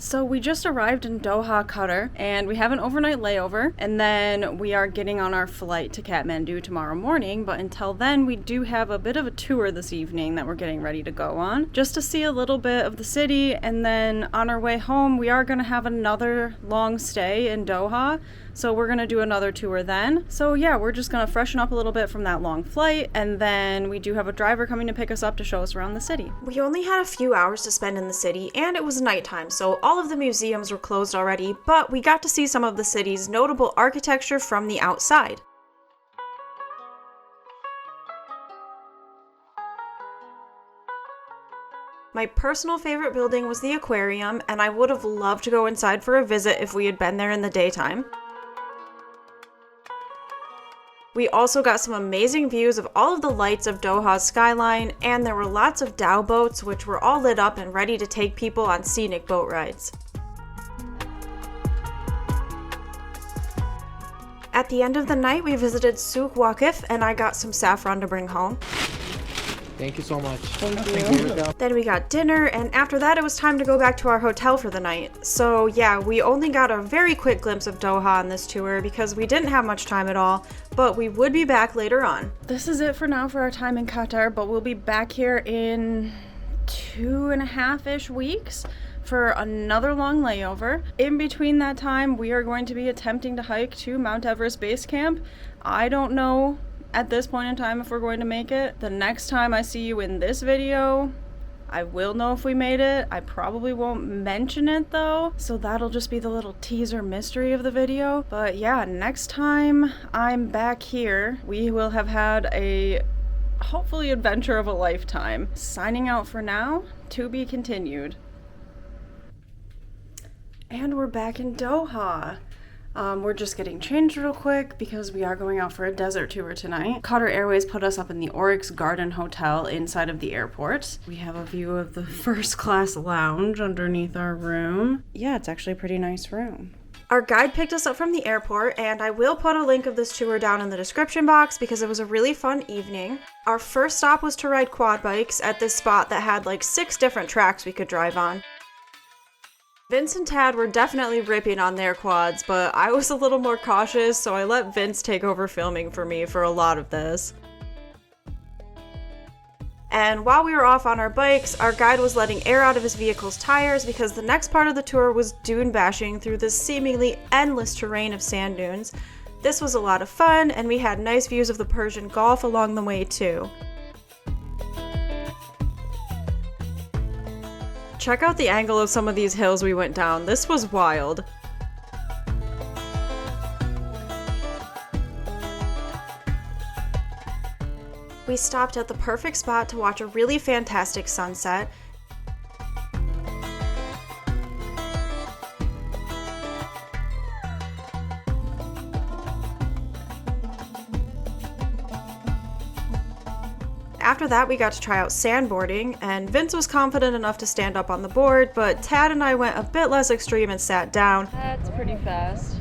So we just arrived in Doha, Qatar, and we have an overnight layover, and then we are getting on our flight to Kathmandu tomorrow morning, but until then we do have a bit of a tour this evening that we're getting ready to go on, just to see a little bit of the city, and then on our way home we are going to have another long stay in Doha, so we're going to do another tour then. So yeah, we're just going to freshen up a little bit from that long flight, and then we do have a driver coming to pick us up to show us around the city. We only had a few hours to spend in the city, and it was nighttime, so all of the museums were closed already, but we got to see some of the city's notable architecture from the outside. My personal favorite building was the aquarium, and I would have loved to go inside for a visit if we had been there in the daytime. We also got some amazing views of all of the lights of Doha's skyline, and there were lots of dhow boats which were all lit up and ready to take people on scenic boat rides. At the end of the night, we visited Souk Waqif, and I got some saffron to bring home. Thank you so much. Thank you. Then we got dinner, and after that it was time to go back to our hotel for the night. So yeah, we only got a very quick glimpse of Doha on this tour because we didn't have much time at all, but we would be back later on. This is it for now for our time in Qatar, but we'll be back here in 2.5-ish weeks for another long layover. In between that time, we are going to be attempting to hike to Mount Everest Base Camp. I don't know at this point in time if we're going to make it. The next time I see you in this video, I will know if we made it. I probably won't mention it though, so that'll just be the little teaser mystery of the video. But yeah, next time I'm back here, we will have had a hopefully adventure of a lifetime. Signing out for now, to be continued. And we're back in Doha. We're just getting changed real quick because we are going out for a desert tour tonight. Qatar Airways put us up in the Oryx Garden Hotel inside of the airport. We have a view of the first class lounge underneath our room. Yeah, it's actually a pretty nice room. Our guide picked us up from the airport, and I will put a link of this tour down in the description box because it was a really fun evening. Our first stop was to ride quad bikes at this spot that had like 6 different tracks we could drive on. Vince and Tad were definitely ripping on their quads, but I was a little more cautious, so I let Vince take over filming for me for a lot of this. And while we were off on our bikes, our guide was letting air out of his vehicle's tires because the next part of the tour was dune bashing through this seemingly endless terrain of sand dunes. This was a lot of fun, and we had nice views of the Persian Gulf along the way too. Check out the angle of some of these hills we went down. This was wild. We stopped at the perfect spot to watch a really fantastic sunset. After that, we got to try out sandboarding, and Vince was confident enough to stand up on the board, but Tad and I went a bit less extreme and sat down. That's pretty fast.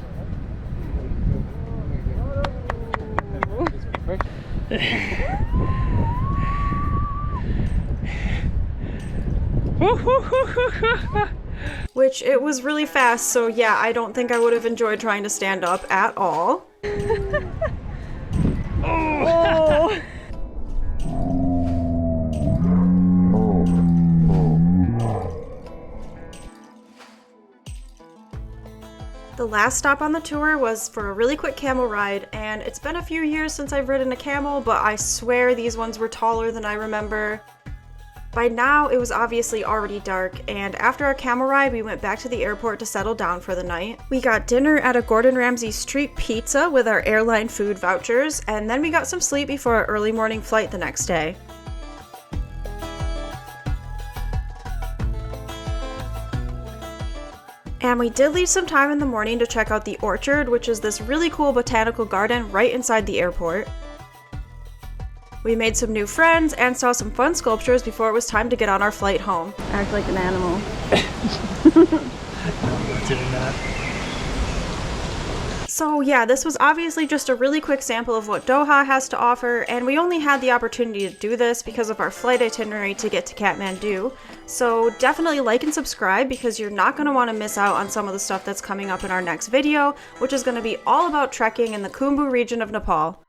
Which, it was really fast, so yeah, I don't think I would have enjoyed trying to stand up at all. Oh! The last stop on the tour was for a really quick camel ride, and it's been a few years since I've ridden a camel, but I swear these ones were taller than I remember. By now, it was obviously already dark, and after our camel ride, we went back to the airport to settle down for the night. We got dinner at a Gordon Ramsay street pizza with our airline food vouchers, and then we got some sleep before our early morning flight the next day. And we did leave some time in the morning to check out the Orchard, which is this really cool botanical garden right inside the airport. We made some new friends and saw some fun sculptures before it was time to get on our flight home. Act like an animal. So yeah, this was obviously just a really quick sample of what Doha has to offer, and we only had the opportunity to do this because of our flight itinerary to get to Kathmandu. So definitely like and subscribe because you're not going to want to miss out on some of the stuff that's coming up in our next video, which is going to be all about trekking in the Khumbu region of Nepal.